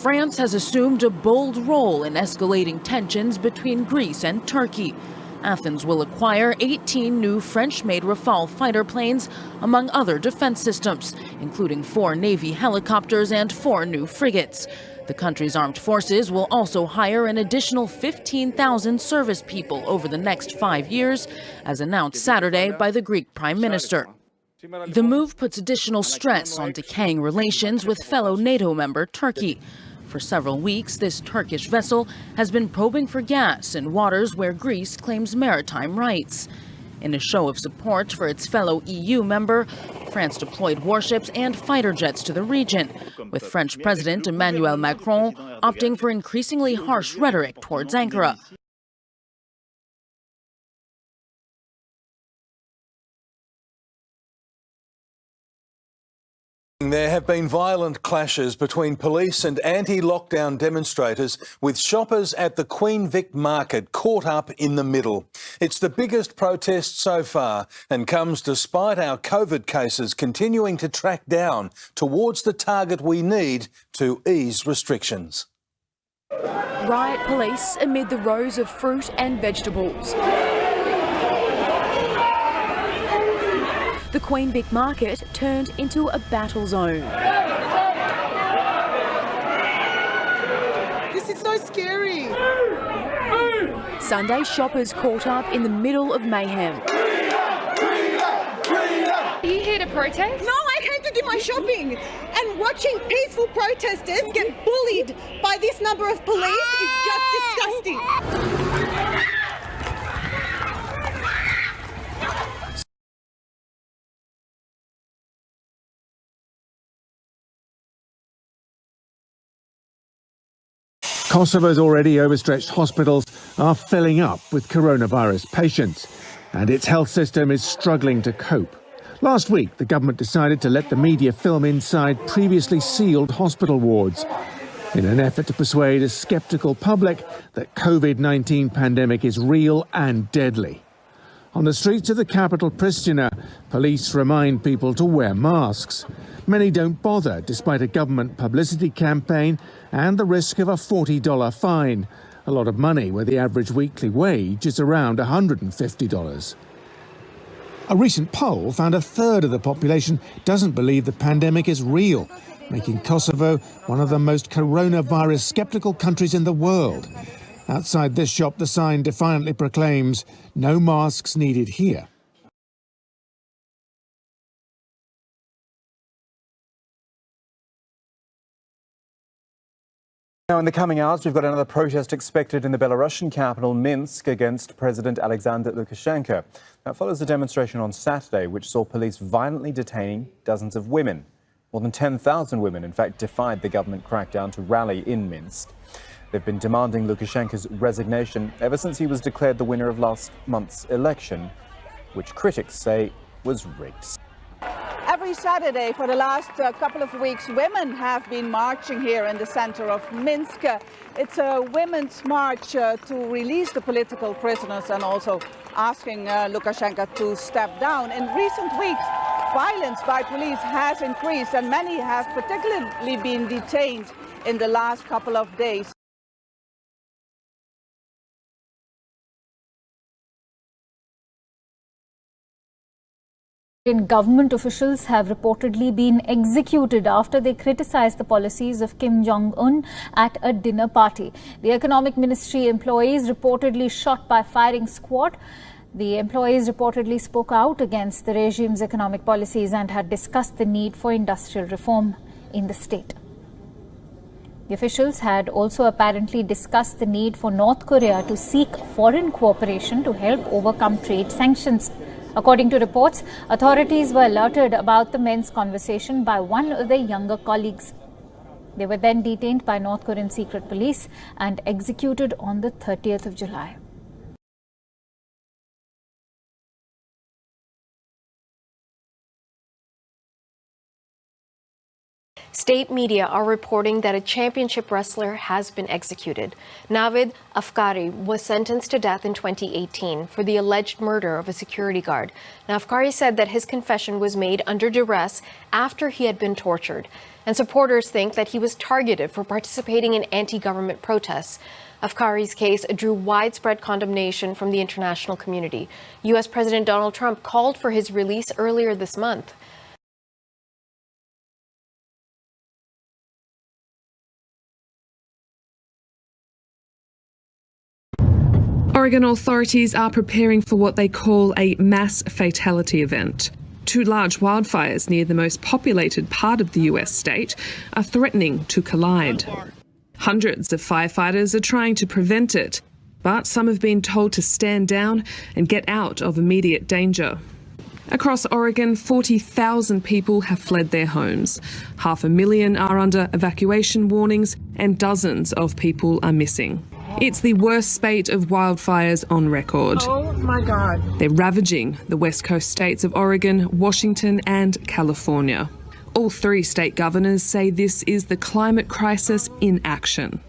France has assumed a bold role in escalating tensions between Greece and Turkey. Athens will acquire 18 new French-made Rafale fighter planes, among other defense systems, including 4 Navy helicopters and 4 new frigates. The country's armed forces will also hire an additional 15,000 service people over the next 5 years, as announced Saturday by the Greek Prime Minister. The move puts additional stress on decaying relations with fellow NATO member Turkey. For several weeks, this Turkish vessel has been probing for gas in waters where Greece claims maritime rights. In a show of support for its fellow EU member, France deployed warships and fighter jets to the region, with French President Emmanuel Macron opting for increasingly harsh rhetoric towards Ankara. There have been violent clashes between police and anti-lockdown demonstrators, with shoppers at the Queen Vic Market caught up in the middle. It's the biggest protest so far and comes despite our COVID cases continuing to track down towards the target we need to ease restrictions. Riot police amid the rows of fruit and vegetables. The Queen Vic Market turned into a battle zone. This is so scary. Sunday shoppers caught up in the middle of mayhem. Are you here to protest? No, I came to do my shopping. And watching peaceful protesters get bullied by this number of police is just disgusting. Kosovo's already overstretched hospitals are filling up with coronavirus patients, and its health system is struggling to cope. Last week, the government decided to let the media film inside previously sealed hospital wards in an effort to persuade a sceptical public that COVID-19 pandemic is real and deadly. On the streets of the capital, Pristina, police remind people to wear masks. Many don't bother, despite a government publicity campaign and the risk of a $40 fine, a lot of money where the average weekly wage is around $150. A recent poll found a third of the population doesn't believe the pandemic is real, making Kosovo one of the most coronavirus-skeptical countries in the world. Outside this shop, the sign defiantly proclaims, "No masks needed here." Now, in the coming hours, we've got another protest expected in the Belarusian capital, Minsk, against President Alexander Lukashenko. That follows a demonstration on Saturday, which saw police violently detaining dozens of women. More than 10,000 women, in fact, defied the government crackdown to rally in Minsk. They've been demanding Lukashenko's resignation ever since he was declared the winner of last month's election, which critics say was rigged. Every Saturday for the last couple of weeks, women have been marching here in the center of Minsk. It's a women's march to release the political prisoners and also asking Lukashenko to step down. In recent weeks, violence by police has increased and many have particularly been detained in the last couple of days. Government officials have reportedly been executed after they criticized the policies of Kim Jong-un at a dinner party. The Economic Ministry employees reportedly shot by firing squad. The employees reportedly spoke out against the regime's economic policies and had discussed the need for industrial reform in the state. The officials had also apparently discussed the need for North Korea to seek foreign cooperation to help overcome trade sanctions. According to reports, authorities were alerted about the men's conversation by one of their younger colleagues. They were then detained by North Korean secret police and executed on the 30th of July. State media are reporting that a championship wrestler has been executed. Navid Afkari was sentenced to death in 2018 for the alleged murder of a security guard. Now, Afkari said that his confession was made under duress after he had been tortured. And supporters think that he was targeted for participating in anti-government protests. Afkari's case drew widespread condemnation from the international community. U.S. President Donald Trump called for his release earlier this month. Oregon authorities are preparing for what they call a mass fatality event. 2 large wildfires near the most populated part of the U.S. state are threatening to collide. Hundreds of firefighters are trying to prevent it, but some have been told to stand down and get out of immediate danger. Across Oregon, 40,000 people have fled their homes. 500,000 are under evacuation warnings and dozens of people are missing. It's the worst spate of wildfires on record. Oh my God. They're ravaging the west coast states of Oregon, Washington and California. All 3 state governors say this is the climate crisis in action.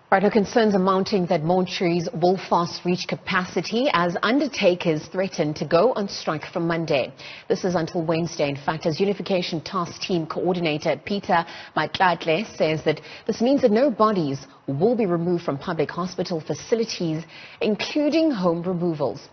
Right, her concerns are mounting that mortuaries will fast reach capacity as Undertakers threaten to go on strike from Monday. This is until Wednesday. In fact, as Unification Task Team Coordinator Peter Matlatle says that this means that no bodies will be removed from public hospital facilities, including home removals.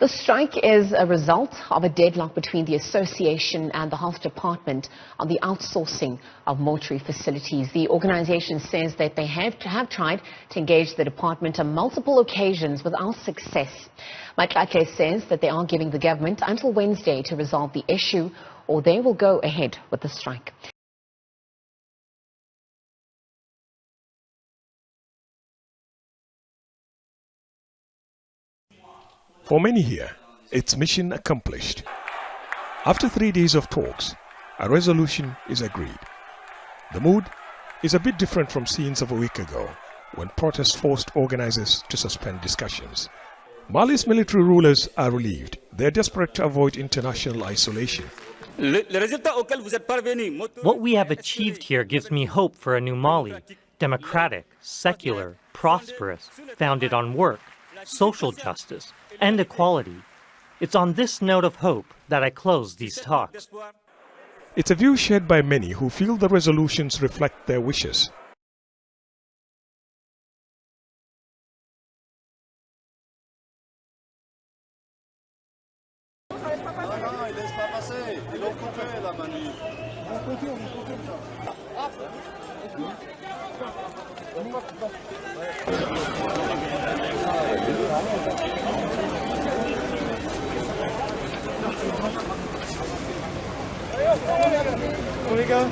The strike is a result of a deadlock between the association and the health department on the outsourcing of mortuary facilities. The organization says that they have tried to engage the department on multiple occasions without success. Matlatle says that they are giving the government until Wednesday to resolve the issue, or they will go ahead with the strike. For many here, it's mission accomplished. After 3 days of talks, a resolution is agreed. The mood is a bit different from scenes of a week ago, when protests forced organizers to suspend discussions. Mali's military rulers are relieved. They're desperate to avoid international isolation. What we have achieved here gives me hope for a new Mali, democratic, secular, prosperous, founded on work, social justice, and equality. It's on this note of hope that I close these talks. It's a view shared by many who feel the resolutions reflect their wishes. Here we go.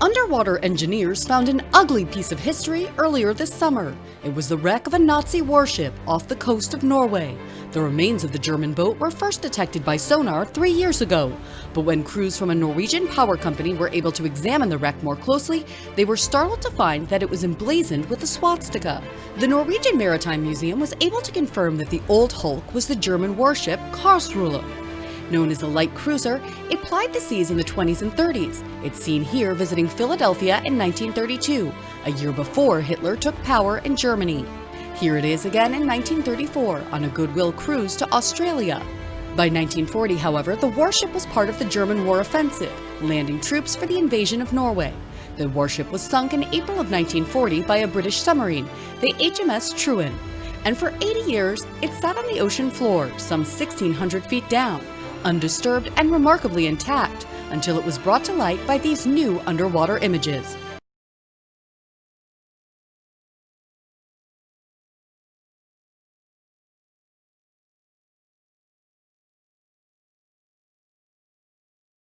Underwater engineers found an ugly piece of history earlier this summer. It was the wreck of a Nazi warship off the coast of Norway. The remains of the German boat were first detected by sonar 3 years ago. But when crews from a Norwegian power company were able to examine the wreck more closely, they were startled to find that it was emblazoned with a swastika. The Norwegian Maritime Museum was able to confirm that the old hulk was the German warship Karlsruhe. Known as a light cruiser, it plied the seas in the 20s and 30s. It's seen here visiting Philadelphia in 1932, a year before Hitler took power in Germany. Here it is again in 1934 on a goodwill cruise to Australia. By 1940, however, the warship was part of the German war offensive, landing troops for the invasion of Norway. The warship was sunk in April of 1940 by a British submarine, the HMS Truan. And for 80 years, it sat on the ocean floor, some 1,600 feet down, undisturbed and remarkably intact, until it was brought to light by these new underwater images.